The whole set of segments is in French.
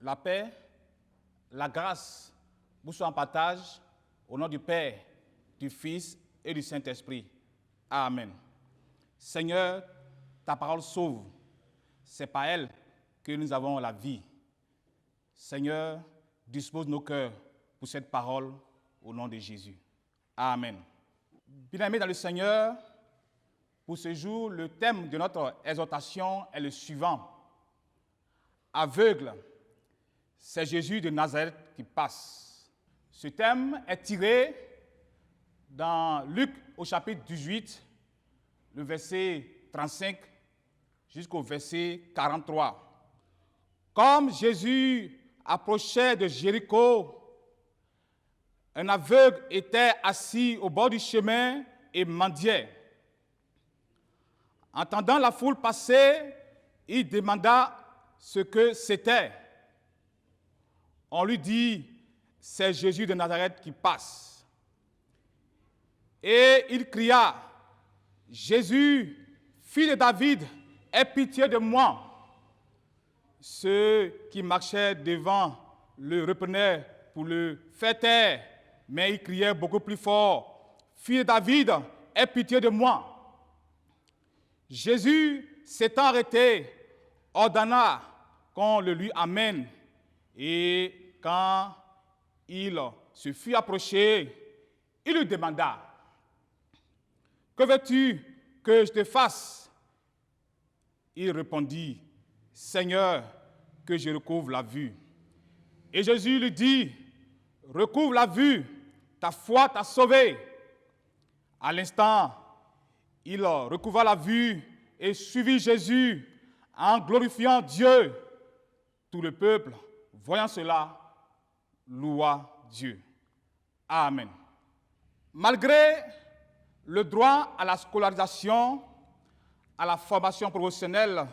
La paix, la grâce vous soit en partage au nom du Père, du Fils et du Saint-Esprit. Amen. Seigneur, ta parole sauve. C'est par elle que nous avons la vie. Seigneur, dispose nos cœurs pour cette parole au nom de Jésus. Amen. Bien-aimés dans le Seigneur, pour ce jour, le thème de notre exhortation est le suivant. Aveugle, c'est Jésus de Nazareth qui passe. Ce thème est tiré dans Luc au chapitre 18, le verset 35 jusqu'au verset 43. Comme Jésus approchait de Jéricho, un aveugle était assis au bord du chemin et mendiait. Entendant la foule passer, il demanda ce que c'était. On lui dit, c'est Jésus de Nazareth qui passe. Et il cria, Jésus, fils de David, aie pitié de moi. Ceux qui marchaient devant le reprenaient pour le faire taire, mais il criait beaucoup plus fort, fils de David, aie pitié de moi. Jésus s'étant arrêté, ordonna qu'on le lui amène. Et quand il se fut approché, il lui demanda, « Que veux-tu que je te fasse ?» Il répondit, « Seigneur, que je recouvre la vue. » Et Jésus lui dit, « Recouvre la vue, ta foi t'a sauvé. » À l'instant, il recouvra la vue et suivit Jésus en glorifiant Dieu. Tout le peuple, voyant cela, loua Dieu. Amen. Malgré le droit à la scolarisation, à la formation professionnelle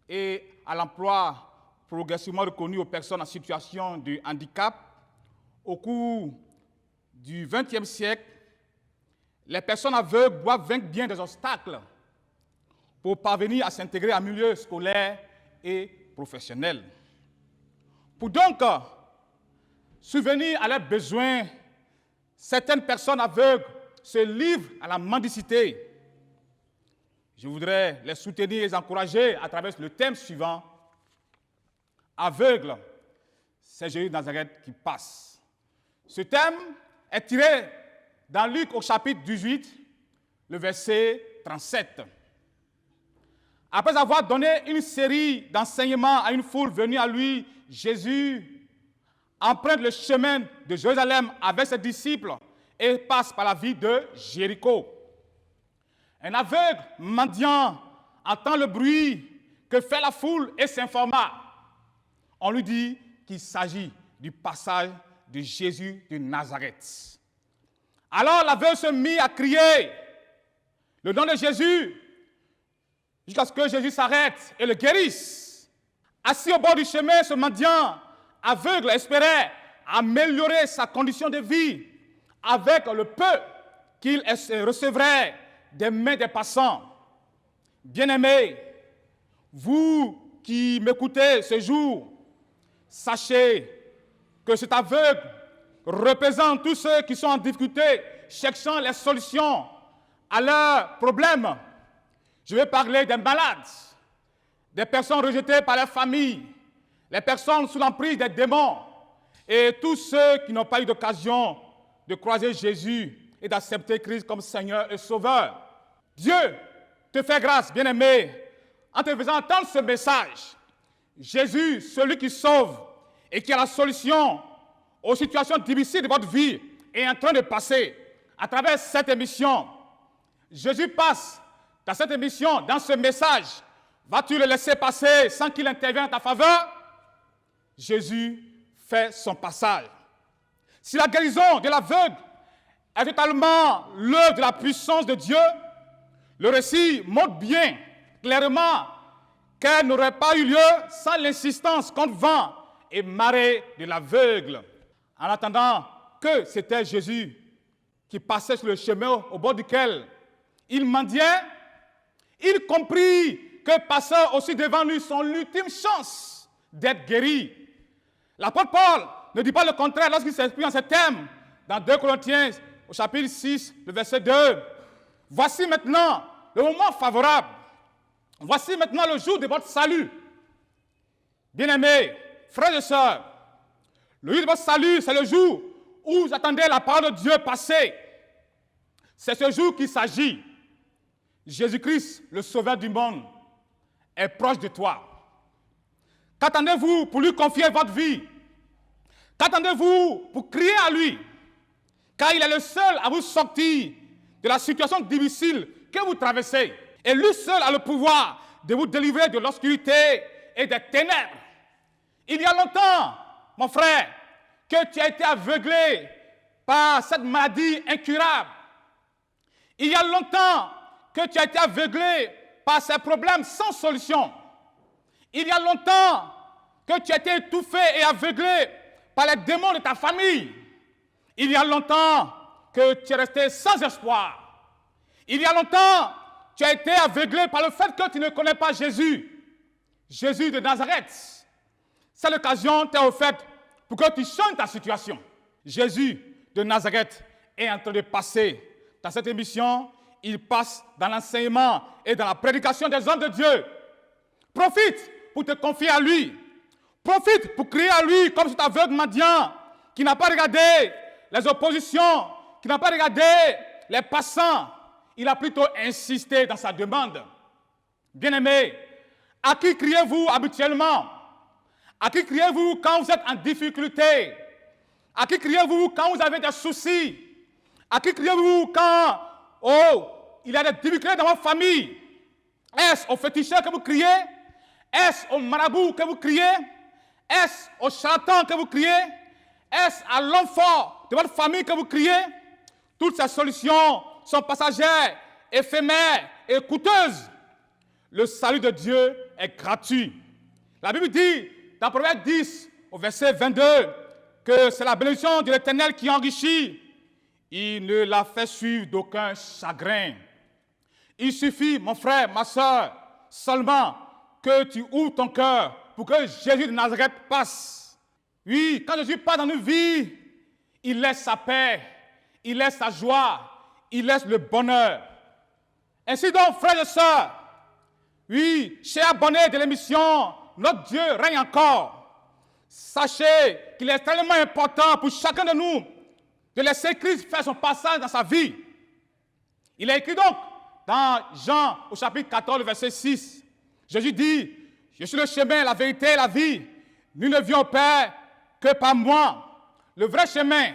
et à l'emploi progressivement reconnu aux personnes en situation de handicap, au cours du XXe siècle, les personnes aveugles doivent vaincre bien des obstacles pour parvenir à s'intégrer en milieu scolaire et professionnel. Pour donc subvenir à leurs besoins, certaines personnes aveugles se livrent à la mendicité. Je voudrais les soutenir et les encourager à travers le thème suivant. Aveugle, c'est Jésus de Nazareth qui passe. Ce thème est tiré dans Luc au chapitre 18, le verset 37. Après avoir donné une série d'enseignements à une foule venue à lui, Jésus emprunte le chemin de Jérusalem avec ses disciples et passe par la ville de Jéricho. Un aveugle mendiant entend le bruit que fait la foule et s'informa. On lui dit qu'il s'agit du passage de Jésus de Nazareth. Alors l'aveugle se mit à crier le nom de Jésus jusqu'à ce que Jésus s'arrête et le guérisse. Assis au bord du chemin, ce mendiant aveugle espérait améliorer sa condition de vie avec le peu qu'il recevrait des mains des passants. Bien-aimés, vous qui m'écoutez ce jour, sachez que cet aveugle représente tous ceux qui sont en difficulté, cherchant les solutions à leurs problèmes. Je vais parler des malades, des personnes rejetées par leur famille, les personnes sous l'emprise des démons et tous ceux qui n'ont pas eu d'occasion de croiser Jésus et d'accepter Christ comme Seigneur et Sauveur. Dieu te fait grâce, bien-aimé, en te faisant entendre ce message. Jésus, celui qui sauve et qui a la solution aux situations difficiles de votre vie, est en train de passer à travers cette émission. Jésus passe dans cette émission, dans ce message. Vas-tu le laisser passer sans qu'il intervienne en ta faveur? Jésus fait son passage. Si la guérison de l'aveugle est totalement l'œuvre de la puissance de Dieu, le récit montre bien, clairement, qu'elle n'aurait pas eu lieu sans l'insistance contre vent et marée de l'aveugle. En attendant que c'était Jésus qui passait sur le chemin au bord duquel il mendiait, il comprit que passant aussi devant lui son ultime chance d'être guéri. L'apôtre Paul ne dit pas le contraire lorsqu'il s'exprime en ces termes dans 2 Corinthiens au chapitre 6, le verset 2. Voici maintenant le moment favorable. Voici maintenant le jour de votre salut. Bien-aimés, frères et sœurs, le jour de votre salut, c'est le jour où vous attendez la parole de Dieu passer. C'est ce jour qu'il s'agit. Jésus-Christ, le Sauveur du monde, est proche de toi. Qu'attendez-vous pour lui confier votre vie? Qu'attendez-vous pour crier à lui? Car il est le seul à vous sortir de la situation difficile que vous traversez. Et lui seul a le pouvoir de vous délivrer de l'obscurité et des ténèbres. Il y a longtemps, mon frère, que tu as été aveuglé par cette maladie incurable. Il y a longtemps que tu as été aveuglé par ces problèmes sans solution. Il y a longtemps que tu as été étouffé et aveuglé par les démons de ta famille. Il y a longtemps que tu es resté sans espoir. Il y a longtemps tu as été aveuglé par le fait que tu ne connais pas Jésus. Jésus de Nazareth. C'est l'occasion t'est offerte pour que tu changes ta situation. Jésus de Nazareth est en train de passer dans cette émission. Il passe dans l'enseignement et dans la prédication des hommes de Dieu. Profite pour te confier à lui. Profite pour crier à lui comme cet aveugle mendiant qui n'a pas regardé les oppositions, qui n'a pas regardé les passants. Il a plutôt insisté dans sa demande. Bien-aimés, à qui criez-vous habituellement? À qui criez-vous quand vous êtes en difficulté? À qui criez-vous quand vous avez des soucis? À qui criez-vous quand, il y a des difficultés dans votre famille? Est-ce au féticheur que vous criez? Est-ce au marabout que vous criez? Est-ce au charlatan que vous criez? Est-ce à l'homme fort de votre famille que vous criez? Toutes ces solutions sont passagères, éphémères et coûteuses. Le salut de Dieu est gratuit. La Bible dit, dans Proverbe 10, au verset 22, que c'est la bénédiction de l'Éternel qui enrichit. Il ne la fait suivre d'aucun chagrin. Il suffit, mon frère, ma soeur, seulement que tu ouvres ton cœur pour que Jésus de Nazareth passe. Oui, quand Jésus passe dans nos vies, il laisse sa paix, il laisse sa joie, il laisse le bonheur. Ainsi donc, frères et sœurs, oui, chers abonnés de l'émission, notre Dieu règne encore. Sachez qu'il est extrêmement important pour chacun de nous de laisser Christ faire son passage dans sa vie. Il est écrit donc dans Jean au chapitre 14, verset 6. Jésus dit, je suis le chemin, la vérité et la vie. Nul ne vient au Père que par moi. Le vrai chemin,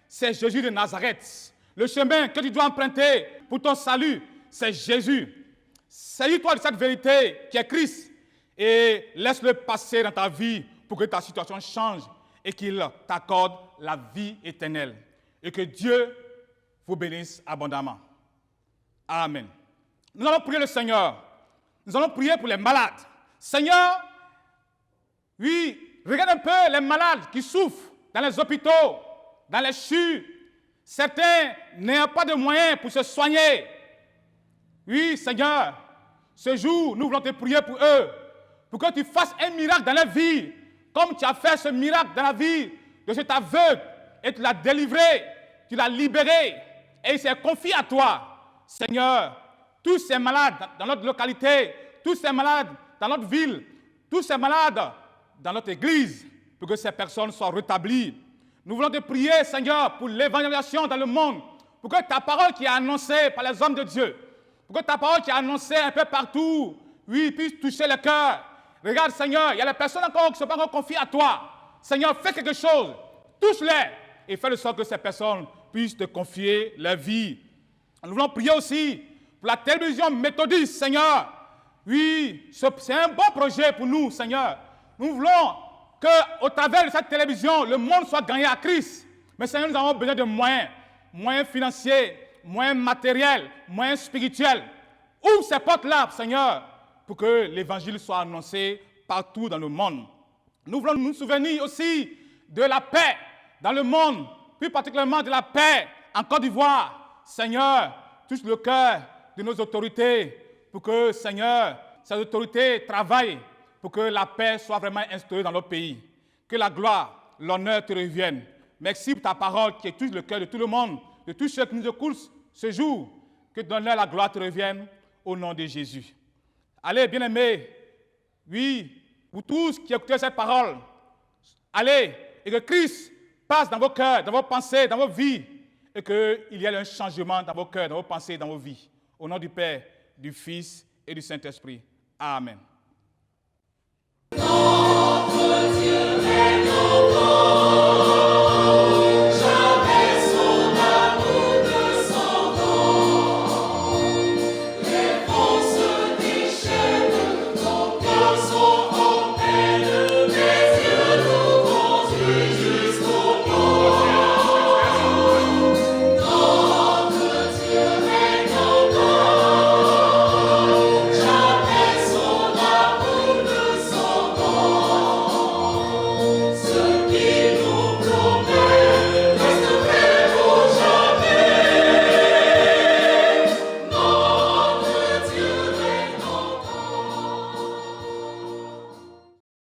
c'est Jésus de Nazareth. Le chemin que tu dois emprunter pour ton salut, c'est Jésus. Saisis-toi de cette vérité qui est Christ et laisse-le passer dans ta vie pour que ta situation change et qu'il t'accorde la vie éternelle. Et que Dieu vous bénisse abondamment. Amen. Nous allons prier le Seigneur. Nous allons prier pour les malades. Seigneur, oui, regarde un peu les malades qui souffrent dans les hôpitaux, dans les CHU. Certains n'ont pas de moyens pour se soigner. Oui, Seigneur, ce jour, nous voulons te prier pour eux, pour que tu fasses un miracle dans leur vie, comme tu as fait ce miracle dans la vie de cet aveugle, et tu l'as délivré, tu l'as libéré, et il s'est confié à toi. Seigneur, tous ces malades dans notre localité, tous ces malades dans notre ville, tous ces malades dans notre église, pour que ces personnes soient rétablies. Nous voulons te prier, Seigneur, pour l'évangélisation dans le monde, pour que ta parole qui est annoncée par les hommes de Dieu, pour que ta parole qui est annoncée un peu partout, oui, puisse toucher le cœur. Regarde, Seigneur, il y a des personnes encore qui ne sont pas encore confiées à toi. Seigneur, fais quelque chose, touche-les et fais de sorte que ces personnes puissent te confier leur vie. Nous voulons prier aussi pour la télévision méthodiste, Seigneur. Oui, c'est un bon projet pour nous, Seigneur. Nous voulons qu'au travers de cette télévision, le monde soit gagné à Christ. Mais Seigneur, nous avons besoin de moyens financiers, moyens matériels, moyens spirituels. Ouvre ces portes-là, Seigneur, pour que l'évangile soit annoncé partout dans le monde. Nous voulons nous souvenir aussi de la paix dans le monde, plus particulièrement de la paix en Côte d'Ivoire. Seigneur, touche le cœur de nos autorités pour que, Seigneur, ces autorités travaillent pour que la paix soit vraiment instaurée dans notre pays. Que la gloire, l'honneur te reviennent. Merci pour ta parole qui touche le cœur de tout le monde, de tous ceux qui nous écoutent ce jour. Que l'honneur et la gloire te reviennent au nom de Jésus. Allez, bien-aimés, oui, vous tous qui écoutez cette parole, allez, et que Christ passe dans vos cœurs, dans vos pensées, dans vos vies, et qu'il y ait un changement dans vos cœurs, dans vos pensées, dans vos vies. Au nom du Père, du Fils et du Saint-Esprit. Amen.